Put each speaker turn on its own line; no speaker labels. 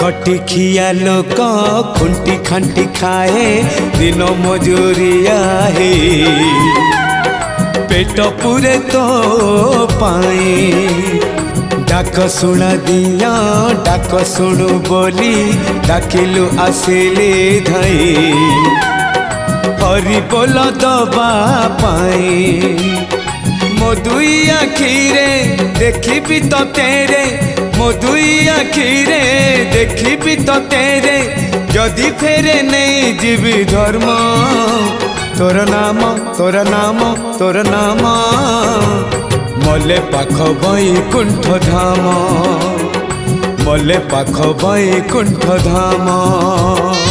खटी खिया लोक खुंटी खांटी खाए दिन मजूरिया है पेट पूरे तो पाए डाक शुणा दिया डाक शुणु बोली डाकिलु आसिले धाई हरि बोल दबा पाए मो दुई आखिरे देखी तो तेरे मो दुई आखिरे देखी तो तेरे जदि फेरे नहीं जीवी धर्म तोर नाम तोर नाम तोर नाम मले पाख बैकुंठ धाम मले पाख बैकुंठ धाम।